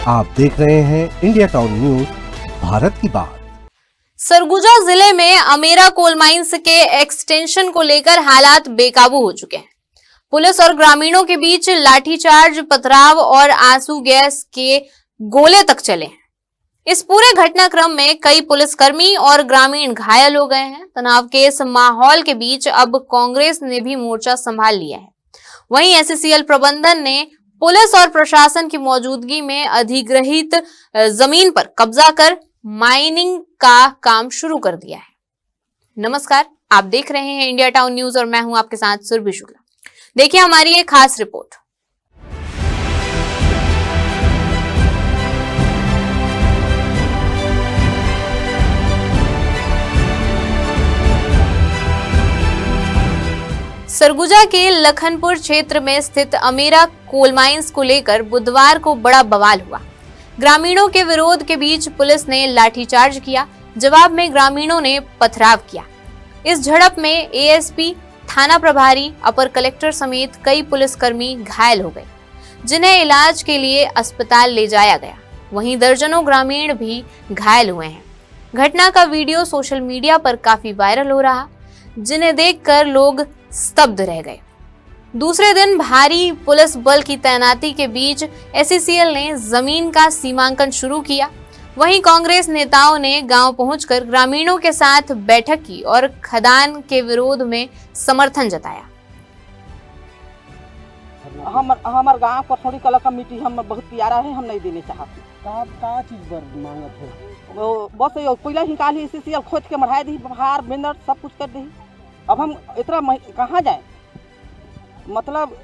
आप देख रहे हैं इंडिया टाउन न्यूज, भारत की बात। सरगुजा जिले में अमेरा कोल माइंस के एक्सटेंशन को लेकर हालात बेकाबू हो चुके हैं। पुलिस और ग्रामीणों के बीच लाठीचार्ज, पथराव और आंसू गैस के गोले तक चले हैं। इस पूरे घटनाक्रम में कई पुलिसकर्मी और ग्रामीण घायल हो गए हैं। तनाव के इस माहौल के बीच अब कांग्रेस ने भी मोर्चा संभाल लिया है। वहीं एससीएल प्रबंधन ने पुलिस और प्रशासन की मौजूदगी में अधिग्रहित जमीन पर कब्जा कर माइनिंग का काम शुरू कर दिया है। नमस्कार, आप देख रहे हैं इंडिया टाउन न्यूज और मैं हूं आपके साथ सुरभि शुक्ला। देखिए हमारी एक खास रिपोर्ट। सरगुजा के लखनपुर क्षेत्र में स्थित अमेरा कोल माइंस को लेकर बुधवार को बड़ा बवाल हुआ। ग्रामीणों के विरोध के बीच पुलिस ने लाठीचार्ज किया। जवाब में ग्रामीणों ने पथराव किया। इस झड़प में एएसपी, थाना प्रभारी, अपर कलेक्टर समेत कई पुलिसकर्मी घायल हो गए, जिन्हें इलाज के लिए अस्पताल ले जाया गया। वहीं दर्जनों ग्रामीण भी घायल हुए हैं। घटना का वीडियो सोशल मीडिया पर काफी वायरल हो रहा, जिन्हें देखकर लोग स्तब्ध रह गए। दूसरे दिन भारी पुलिस बल की तैनाती के बीच एससीएल ने जमीन का सीमांकन शुरू किया। वहीं कांग्रेस नेताओं ने गांव पहुंचकर ग्रामीणों के साथ बैठक की और खदान के विरोध में समर्थन जताया। हमार गांव परसौड़ी कला का मिट्टी हम बहुत प्यारा है, हम नहीं देने चाहते। का चीज पर मांगत है? वो बस कोयला निकाली एससीएल खोद के मढ़ाई दी, हार बेंदर सब कुछ कर दी। अब हम इतना कहाँ जाए? मतलब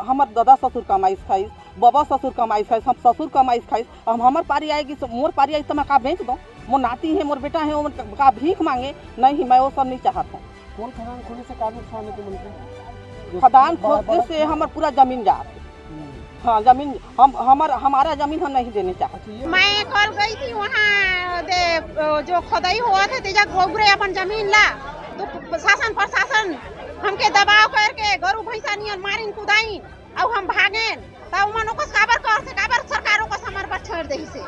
हमार दादा ससुर कमाई खाई, बाबा ससुर कमाई खाई, हम ससुर कमाई खाई। अब हमार पारी आएगी, मोर पारी आएगी तो मैं का बेच दूँ? मोर नाती है, मोर बेटा है, वो का भीख मांगे? नहीं, मैं वो सब नहीं चाहता। कौन खदान खोलने से कानून खाने के मन? खदान खोदने से हमार पूरा जमीन जा। हाँ, जमीन हमारा जमीन हम नहीं देने चाहते। मैं कल गई थी वहाँ जो खुदाई हुआ था तेजा गोबरे अपन जमीन ला, तो शासन प्रशासन हमके दबाव करके गरु भैंसा नियन मारिन कुदाइन और हम भागेन। तब मनो को काबर सरकारों को समर पर छोड़ दे से।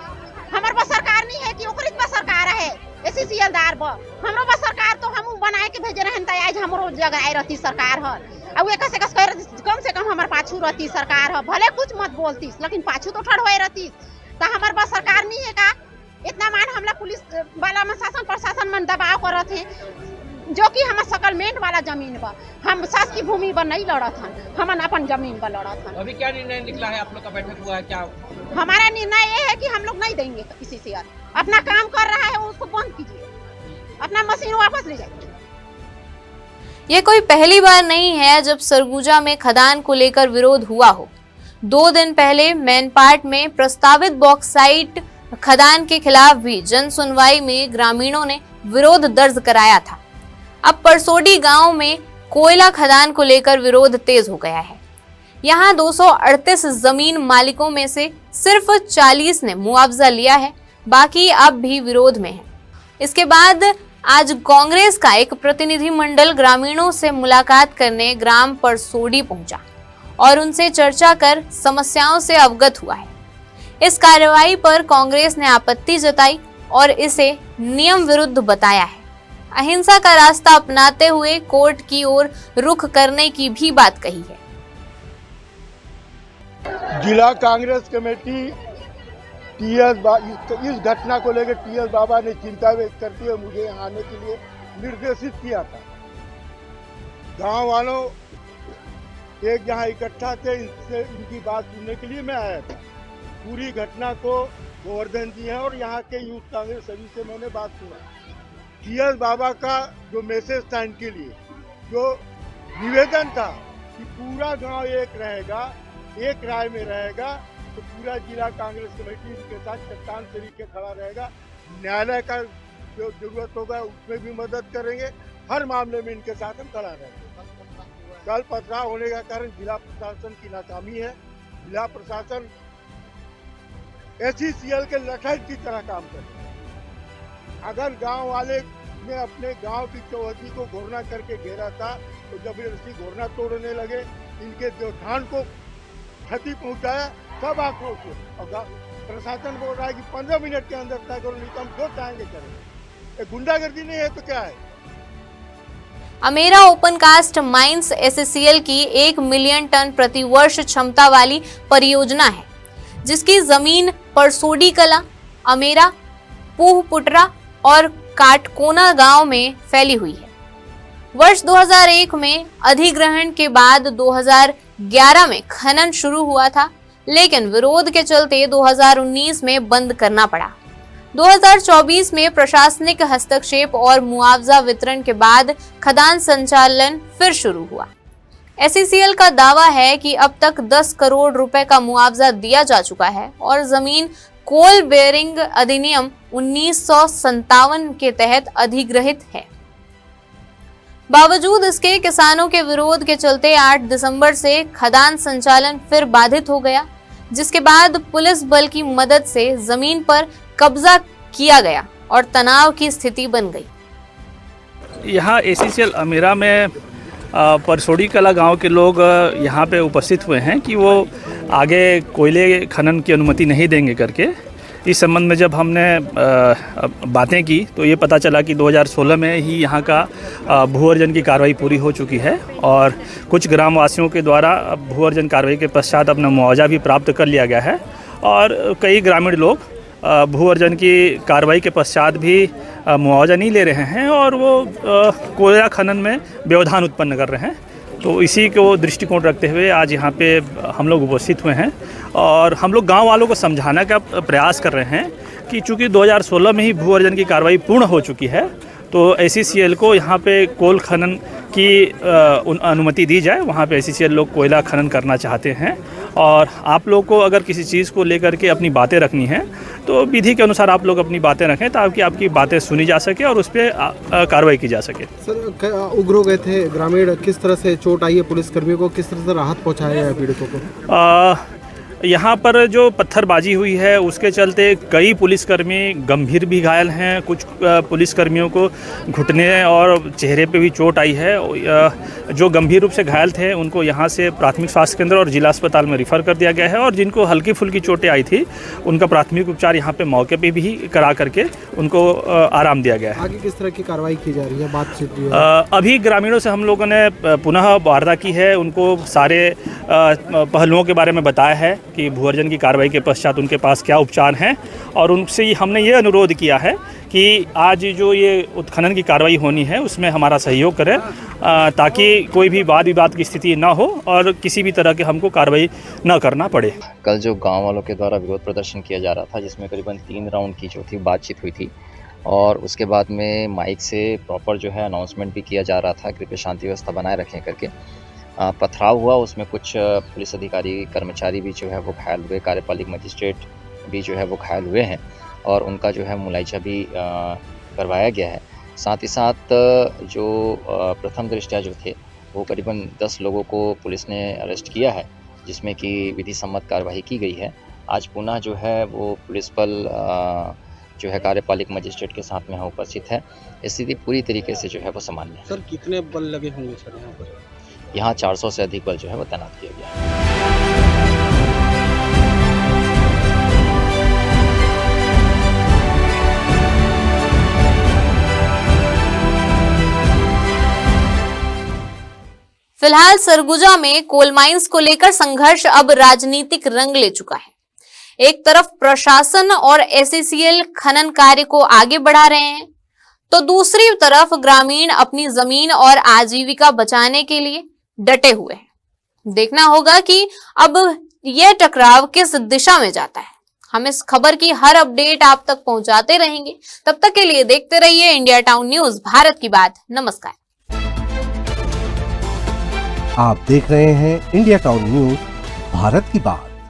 हमर बस सरकार नहीं है कि ओकरी बस सरकार है एससीएल दार ब। हमरो बस सरकार तो हम बनाए के भेजे रहन त आज हमरो जगह आई रहती सरकार ह। अब एक से कम से कम हमर पाछू रहती सरकार ह। भले कुछ मत बोलतीस लेकिन पाछू तो ठड़ होए रहती। त हमर बस सरकार नहीं है का? इतना मान हमला पुलिस वाला में शासन प्रशासन में दबाव करत है, जो कि हमारा सकलमेंट वाला जमीन बा। हम सास की भूमि पर नहीं लड़त हन, हमन अपन जमीन पर लड़त हन। अभी क्या निर्णय निकला है? आप लोग का बैठक हुआ है क्या? हमारा निर्णय ये है कि हम लोग नहीं देंगे किसी से। अपना काम कर रहा है उसको बंद कीजिए, अपना मशीन वापस ले जाइए। ये कोई पहली बार नहीं है जब सरगुजा में खदान को लेकर विरोध हुआ हो। 2 दिन पहले मैनपाट में प्रस्तावित बॉक्साइट खदान के खिलाफ भी जन सुनवाई में ग्रामीणों ने विरोध दर्ज कराया था। अब परसोडी गांव में कोयला खदान को लेकर विरोध तेज हो गया है। यहां 238 जमीन मालिकों में से सिर्फ 40 ने मुआवजा लिया है, बाकी अब भी विरोध में है। इसके बाद आज कांग्रेस का एक प्रतिनिधिमंडल ग्रामीणों से मुलाकात करने ग्राम परसोडी पहुंचा और उनसे चर्चा कर समस्याओं से अवगत हुआ है। इस कार्रवाई पर कांग्रेस ने आपत्ति जताई और इसे नियम विरुद्ध बताया है। अहिंसा का रास्ता अपनाते हुए कोर्ट की ओर रुख करने की भी बात कही है। जिला कांग्रेस कमेटी इस घटना को लेकर टीएस बाबा ने चिंता व्यक्त करती है मुझे यहाँ आने के लिए निर्देशित किया था। गांव वालों एक यहाँ इकट्ठा थे, इनसे इनकी बात सुनने के लिए मैं आया था। पूरी घटना को गोवर्धन जी हैं और यहाँ के यूथ कांग्रेस सभी से मैंने बात सुना। टीएस बाबा का जो मैसेज था इनके लिए, जो निवेदन था कि पूरा गांव एक रहेगा, एक राय में रहेगा, तो पूरा जिला कांग्रेस कमेटी इनके साथ चट्टान तरीके खड़ा रहेगा। न्यायालय का जो जरूरत होगा उसमें भी मदद करेंगे, हर मामले में इनके साथ हम खड़ा रहेंगे। कल पथराव होने का कारण जिला प्रशासन की नाकामी है। जिला प्रशासन एससीएल के लठैत की तरह काम कर रहे हैं। अगर गांव वाले ने अपने गांव की चौहदी को घोरना करके घेरा था तो जबरदस्ती घोरना तोड़ने लगे, इनके जो धान को क्षति पहुंचाया, सब आक्रोश है। और प्रशासन बोल रहा है कि 15 मिनट के अंदर तय करो, नहीं तो हम जो चाहेंगे करेंगे। ये गुंडागर्दी नहीं है तो क्या है? Amera open cast mines SCL की 1 मिलियन टन प्रति वर्ष क्षमता वाली परियोजना है, जिसकी जमीन परसोडी कला, अमेरा, पूहपुटरा और काटकोना गांव में फैली हुई है। वर्ष 2001 में अधिग्रहण के बाद 2011 में खनन शुरू हुआ था, लेकिन विरोध के चलते 2019 में बंद करना पड़ा। 2024 में प्रशासनिक हस्तक्षेप और मुआवजा वितरण के बाद खदान संचालन फिर शुरू हुआ। एससीएल का दावा है कि अब तक 10 करोड़ रुपए का मुआवजा दिया जा चुका है और जमीन कोल बेयरिंग अधिनियम 1957 के तहत अधिग्रहित है। बावजूद इसके किसानों के विरोध के चलते 8 दिसंबर से खदान संचालन फिर बाधित हो गया, जिसके बाद पुलिस बल की मदद से जमीन पर कब्जा किया गया और तनाव की स्थिति बन गई। यहाँ एससीएल अमेरा में परसोडी कला गांव के लोग यहाँ पे उपस्थित हुए हैं कि वो आगे कोयले खनन की अनुमति नहीं देंगे करके। इस संबंध में जब हमने बातें की तो ये पता चला कि 2016 में ही यहाँ का भू अर्जन की कार्रवाई पूरी हो चुकी है और कुछ ग्रामवासियों के द्वारा भू अर्जन कार्रवाई के पश्चात अपना मुआवजा भी प्राप्त कर लिया गया है और कई ग्रामीण लोग भू अर्जन की कार्रवाई के पश्चात भी मुआवजा नहीं ले रहे हैं और वो कोयला खनन में व्यवधान उत्पन्न कर रहे हैं। तो इसी को दृष्टिकोण रखते हुए आज यहाँ पे हम लोग उपस्थित हुए हैं और हम लोग गांव वालों को समझाने का प्रयास कर रहे हैं कि चूँकि 2016 में ही भू अर्जन की कार्रवाई पूर्ण हो चुकी है तो एससीएल को यहाँ पे कोल खनन की अनुमति दी जाए। वहाँ पे एससीएल लोग कोयला खनन करना चाहते हैं और आप लोग को अगर किसी चीज़ को लेकर के अपनी बातें रखनी है तो विधि के अनुसार आप लोग अपनी बातें रखें ताकि आपकी बातें सुनी जा सके और उस पर कार्रवाई की जा सके। सर, उग्र हो गए थे ग्रामीण, किस तरह से चोट आई है पुलिसकर्मियों को, किस तरह से राहत पहुँचाया गया है पीड़ितों को? यहाँ पर जो पत्थरबाजी हुई है उसके चलते कई पुलिसकर्मी गंभीर भी घायल हैं। कुछ पुलिसकर्मियों को घुटने और चेहरे पे भी चोट आई है। जो गंभीर रूप से घायल थे उनको यहाँ से प्राथमिक स्वास्थ्य केंद्र और जिला अस्पताल में रिफ़र कर दिया गया है और जिनको हल्की फुल्की चोटें आई थी उनका प्राथमिक उपचार यहाँ पे मौके पे भी करा करके उनको आराम दिया गया है। आगे किस तरह की कार्रवाई की जा रही है, बातचीत? अभी ग्रामीणों से हम लोगों ने पुनः वार्ता की है, उनको सारे पहलुओं के बारे में बताया है कि भू अर्जन की कार्रवाई के पश्चात उनके पास क्या उपचार हैं और उनसे हमने ये अनुरोध किया है कि आज जो ये उत्खनन की कार्रवाई होनी है उसमें हमारा सहयोग करें ताकि कोई भी वाद विवाद की स्थिति ना हो और किसी भी तरह के हमको कार्रवाई न करना पड़े। कल जो गांव वालों के द्वारा विरोध प्रदर्शन किया जा रहा था जिसमें करीबन 3 राउंड की जो थी बातचीत हुई थी और उसके बाद में माइक से प्रॉपर जो है अनाउंसमेंट भी किया जा रहा था कृपया शांति व्यवस्था बनाए रखें करके। पथराव हुआ, उसमें कुछ पुलिस अधिकारी कर्मचारी भी जो है वो घायल हुए, कार्यपालिक मजिस्ट्रेट भी जो है वो घायल हुए हैं और उनका जो है मुआवजा भी करवाया गया है। साथ ही साथ जो प्रथम दृष्टया जो थे वो करीबन 10 लोगों को पुलिस ने अरेस्ट किया है जिसमें कि विधि सम्मत कार्रवाई की गई है। आज पुनः जो है वो पुलिस बल जो है कार्यपालिक मजिस्ट्रेट के साथ में उपस्थित है। स्थिति पूरी तरीके से जो है वो सामान्य है। सर, कितने बल लगे होंगे सर यहाँ पर? यहाँ 400 से अधिक बल जो है वो तैनात किया गया है। फिलहाल सरगुजा में कोल माइंस को लेकर संघर्ष अब राजनीतिक रंग ले चुका है। एक तरफ प्रशासन और एससीएल खनन कार्य को आगे बढ़ा रहे हैं तो दूसरी तरफ ग्रामीण अपनी जमीन और आजीविका बचाने के लिए डटे हुए हैं। देखना होगा कि अब यह टकराव किस दिशा में जाता है। हम इस खबर की हर अपडेट आप तक पहुंचाते रहेंगे। तब तक के लिए देखते रहिए इंडिया टाउन न्यूज, भारत की बात। नमस्कार। आप देख रहे हैं इंडिया टाउन न्यूज, भारत की बात।